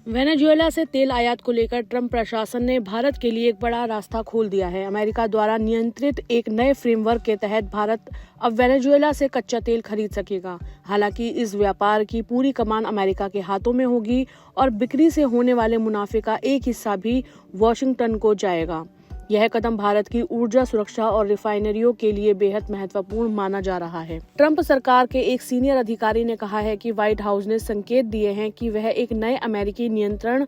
Venezuela से तेल आयात को लेकर ट्रंप प्रशासन ने भारत के लिए एक बड़ा रास्ता खोल दिया है। अमेरिका द्वारा नियंत्रित एक नए फ्रेमवर्क के तहत भारत अब वेनेजुएला से कच्चा तेल खरीद सकेगा। हालांकि इस व्यापार की पूरी कमान अमेरिका के हाथों में होगी और बिक्री से होने वाले मुनाफे का एक हिस्सा भी वॉशिंगटन को जाएगा। यह कदम भारत की ऊर्जा सुरक्षा और रिफाइनरियों के लिए बेहद महत्वपूर्ण माना जा रहा है। ट्रंप सरकार के एक सीनियर अधिकारी ने कहा है कि व्हाइट हाउस ने संकेत दिए हैं कि वह एक नए अमेरिकी नियंत्रण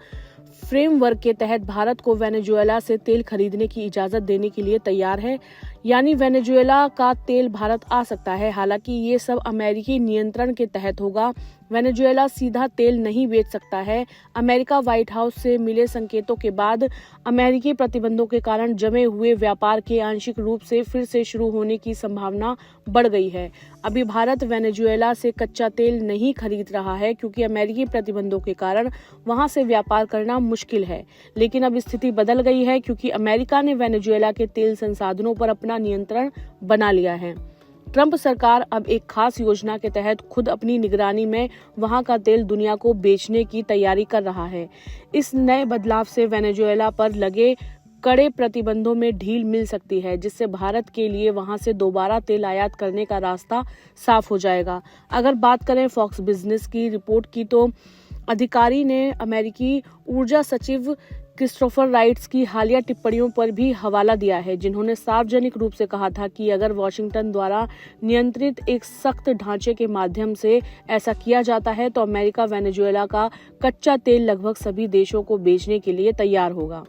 फ्रेमवर्क के तहत भारत को वेनेजुएला से तेल खरीदने की इजाजत देने के लिए तैयार है, यानी वेनेजुएला का तेल भारत आ सकता है। हालांकि ये सब अमेरिकी नियंत्रण के तहत होगा। वेनेजुएला सीधा तेल नहीं बेच सकता है। अमेरिका व्हाइट हाउस से मिले संकेतों के बाद अमेरिकी प्रतिबंधों के कारण जमे हुए व्यापार के आंशिक रूप से फिर से शुरू होने की संभावना बढ़ गई है। अभी भारत वेनेजुएला से कच्चा तेल नहीं खरीद रहा है क्योंकि अमेरिकी प्रतिबंधों के कारण वहां से व्यापार करना मुश्किल है। लेकिन अब स्थिति बदल गई है क्योंकि अमेरिका ने वेनेजुएला के तेल संसाधनों पर अपना नियंत्रण बना लिया है। ट्रंप सरकार अब एक खास योजना के तहत खुद अपनी निगरानी में वहां का तेल दुनिया को बेचने की तैयारी कर रहा है। इस नए बदलाव से वेनेजुएला पर लगे कड़े प्रतिबंधों में ढील मिल सकती है, जिससे भारत के लिए वहां से दोबारा तेल आयात करने का रास्ता साफ हो जाएगा। अगर बात करें फॉक्स बिजनेस की रिपोर्ट की, तो अधिकारी ने अमेरिकी ऊर्जा सचिव क्रिस्टोफर राइट्स की हालिया टिप्पणियों पर भी हवाला दिया है, जिन्होंने सार्वजनिक रूप से कहा था कि अगर वॉशिंगटन द्वारा नियंत्रित एक सख्त ढांचे के माध्यम से ऐसा किया जाता है तो अमेरिका वेनेजुएला का कच्चा तेल लगभग सभी देशों को बेचने के लिए तैयार होगा।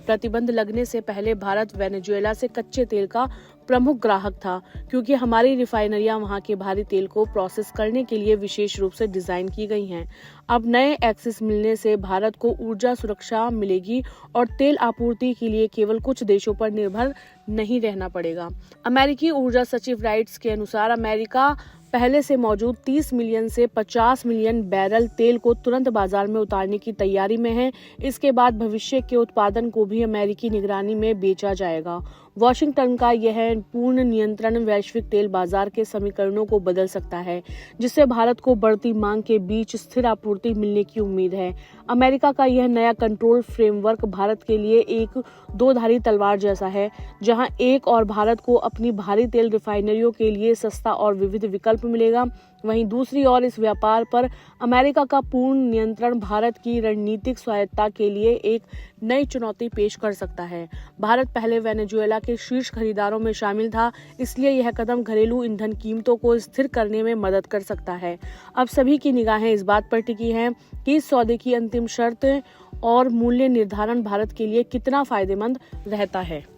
प्रतिबंध लगने से पहले भारत वेनेजुएला से कच्चे तेल का प्रमुख ग्राहक था, क्योंकि हमारी रिफाइनरियां वहां के भारी तेल को प्रोसेस करने के लिए विशेष रूप से डिजाइन की गई हैं। अब नए एक्सेस मिलने से भारत को ऊर्जा सुरक्षा मिलेगी और तेल आपूर्ति के लिए केवल कुछ देशों पर निर्भर नहीं रहना पड़ेगा। अमेरिकी ऊर्जा सचिव राइट्स के अनुसार अमेरिका पहले से मौजूद 30 मिलियन से 50 मिलियन बैरल तेल को तुरंत बाजार में उतारने की तैयारी में है। इसके बाद भविष्य के उत्पादन को भी अमेरिकी निगरानी में बेचा जाएगा। वॉशिंगटन का यह पूर्ण नियंत्रण वैश्विक तेल बाजार के समीकरणों को बदल सकता है, जिससे भारत को बढ़ती मांग के बीच स्थिर आपूर्ति मिलने की उम्मीद है। अमेरिका का यह नया कंट्रोल फ्रेमवर्क भारत के लिए एक दो-धारी तलवार जैसा है, जहां एक और भारत को अपनी भारी तेल रिफाइनरियों के लिए सस्ता और विविध विकल्प मिलेगा, वहीं दूसरी ओर इस व्यापार पर अमेरिका का पूर्ण नियंत्रण भारत की रणनीतिक स्वायत्तता के लिए एक नई चुनौती पेश कर सकता है। भारत पहले वेनेजुएला के शीर्ष खरीदारों में शामिल था, इसलिए यह कदम घरेलू ईंधन कीमतों को स्थिर करने में मदद कर सकता है। अब सभी की निगाहें इस बात पर टिकी हैं कि इस सौदे की अंतिम शर्त और मूल्य निर्धारण भारत के लिए कितना फायदेमंद रहता है।